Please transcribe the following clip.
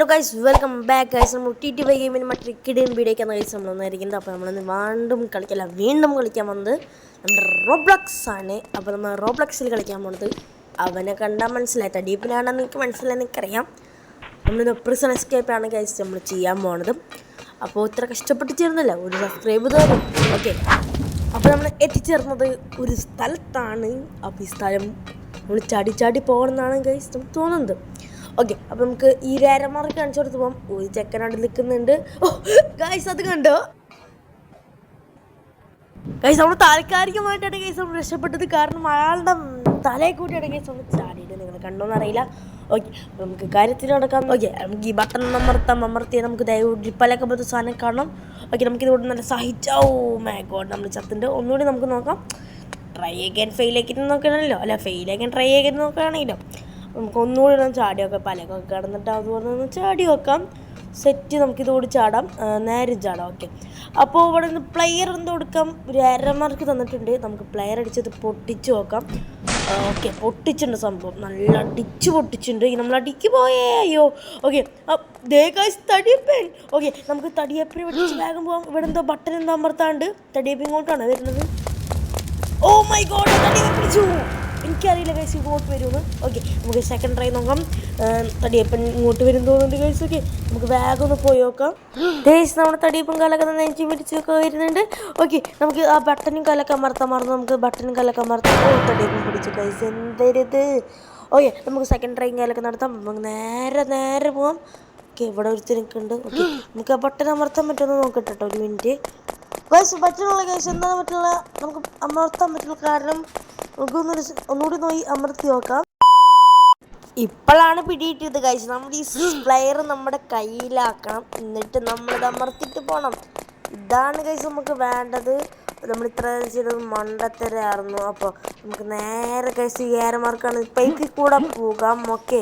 Hello guys, welcome back guys. നമ്മൾ TTY ഗെയിമിന് മറ്റൊരു കിടിയൻ വീഡിയോക്കാണ് guys നമ്മൾ വന്നിരിക്കുന്നത്. അപ്പോൾ നമ്മളിന്ന് വീണ്ടും കളിക്കാൻ വന്നത് നമ്മുടെ റോബ്ലക്സ് ആണ്. അപ്പോൾ നമ്മൾ റോബ്ലക്സിൽ കളിക്കാൻ പോകുന്നത് അവനെ കണ്ടാൽ മനസ്സിലായി തടീപ്പിനാണെന്ന് എനിക്ക് മനസ്സിലായി, എനിക്കറിയാം. നമ്മളിന്ന് പ്രിസൺ എസ്കേപ്പ് ആണ് ഗൈസ് നമ്മൾ ചെയ്യാൻ പോകുന്നത്. അപ്പോൾ ഇത്ര കഷ്ടപ്പെട്ട് ചേർന്നില്ല, ഒരു സബ്സ്ക്രൈബ് തരും. ഓക്കെ, അപ്പോൾ നമ്മൾ എത്തിച്ചേർന്നത് ഒരു സ്ഥലത്താണ്. അപ്പോൾ ഈ സ്ഥലം നമ്മൾ ചാടി പോകണമെന്നാണ് ഗൈസ് നമുക്ക് തോന്നുന്നത്. ഓക്കെ, അപ്പോൾ നമുക്ക് ഈ രേരമാർക്ക് കാണിച്ചു കൊടുത്ത് പോകാം. ഒരു ചെക്കനാട് നിൽക്കുന്നുണ്ട്. ഓ ഗൈസ്, അത് കണ്ടോ ഗൈസ്? നമ്മൾ താൽക്കാലികമായിട്ടാണ് ഗൈസ് നമ്മൾ രക്ഷപ്പെട്ടത്. കാരണം അയാളുടെ തലയെ കൂട്ടിയാണ് ഗൈസ് നമ്മൾ ചാടിയിട്ട്. നിങ്ങൾ കണ്ടോന്നറിയില്ല. ഓക്കെ, അപ്പോൾ നമുക്ക് കാര്യത്തിൽ നടക്കാം. ഓക്കെ, നമുക്ക് ഈ ബട്ടൺ അമർത്തിയാൽ നമുക്ക് ഡ്രിപ്പലൊക്കെ പോലത്തെ സാധനം കാണാം. ഓക്കെ, നമുക്കിതുകൊണ്ട് നല്ല സഹിച്ചോ മൈ ഗോഡ്, നമ്മൾ ചത്തിൻ്റെ ഒന്നുകൂടി നമുക്ക് നോക്കാം. ട്രൈ അഗൈൻ ഫെയിൽ ആക്കിയിട്ട് നോക്കണമല്ലോ, അല്ല ഫെയിൽ ആക്കാൻ ട്രൈ ആക്കിയിട്ട് നോക്കുകയാണെങ്കിലോ നമുക്ക് ഒന്നുകൂടി ഒന്ന് ചാടി വെക്കാം. പലകൊക്കെ കിടന്നിട്ട് അതുപോലെ ഒന്ന് ചാടി വെക്കാം. സെറ്റ്, നമുക്കിതോട് ചാടാം, നേരെ ചാടാം. ഓക്കെ, അപ്പോൾ ഇവിടെ നിന്ന് പ്ലെയർ എന്തോ കൊടുക്കാം. ഒരു അരമാർക്ക് തന്നിട്ടുണ്ട്. നമുക്ക് പ്ലെയർ അടിച്ചത് പൊട്ടിച്ച് നോക്കാം. ഓക്കെ, പൊട്ടിച്ചിട്ടുണ്ട് സംഭവം, നല്ല അടിച്ച് പൊട്ടിച്ചിട്ടുണ്ട്. നമ്മൾ അടിക്ക് പോയേ, അയ്യോ. ഓക്കെ, തടിയപ്പൻ. ഓക്കെ, നമുക്ക് തടിയപ്പനെ പിടിച്ച് വേഗം പോകാം. ഇവിടെ എന്തോ ബട്ടൺ എന്തോ അമർത്താണ്ട് തടിയപ്പൻ ഇങ്ങോട്ടാണ് വരുന്നത്. ഓ മൈ ഗോഡ്, തടിയപ്പൻ പിടിച്ചു. എനിക്കറിയില്ല ഗൈസ് ഇങ്ങോട്ട് വരുമെന്ന്. ഓക്കെ, നമുക്ക് സെക്കൻഡ് ട്രൈ നോക്കാം. തടിയപ്പൻ ഇങ്ങോട്ട് വരും തോന്നുന്നുണ്ട് ഗൈസ്. ഓക്കെ, നമുക്ക് വേഗം ഒന്ന് പോയി നോക്കാം. ഗൈസ്, നമ്മുടെ തടിയപ്പൻ കാലൊക്കെ നെഞ്ചി പിടിച്ചൊക്കെ വരുന്നുണ്ട്. ഓക്കെ, നമുക്ക് ആ ബട്ടനും കാലൊക്കെ അമർത്താൻ മറന്നു. നമുക്ക് ബട്ടനും കാലൊക്കെ അമർത്താം. ഓ, തടിയപ്പൻ പിടിച്ചു ഗൈസ്, എന്തരുത്. ഓക്കെ, നമുക്ക് സെക്കൻഡ് ട്രൈയും കാലൊക്കെ നടത്താം. നമുക്ക് നേരെ പോകാം. ഓക്കെ, ഇവിടെ ഒരുത്തി നിൽക്കുന്നുണ്ട്. ഓക്കെ, നമുക്ക് ആ ബട്ടൺ അമർത്താൻ പറ്റുമെന്ന് നോക്കട്ടെ കേട്ടോ, ഒരു മിനിറ്റ്. ഗൈസ് പറ്റുള്ള ഗൈസ്, എന്താണ് പറ്റുള്ള, നമുക്ക് അമർത്താൻ പറ്റുള്ള. കാരണം ഒന്നുകൂടി അമർത്തി നോക്കാം. ഇപ്പോഴാണ് പിടിയിട്ടത് ഗൈസ്. നമ്മൾ ഈ പ്ലെയർ നമ്മുടെ കയ്യിലാക്കണം, എന്നിട്ട് നമ്മളിത് അമർത്തിയിട്ട് പോകണം. ഇതാണ് ഗൈസ് നമുക്ക് വേണ്ടത്. നമ്മൾ ഇത്ര ചെയ്തത് മണ്ടത്തരായിരുന്നു. അപ്പോൾ നമുക്ക് നേരെ ഗൈസ് ഈ ഏരമാർക്കാണ് പൈപ്പിൽ കൂടെ പോകാം. ഓക്കെ,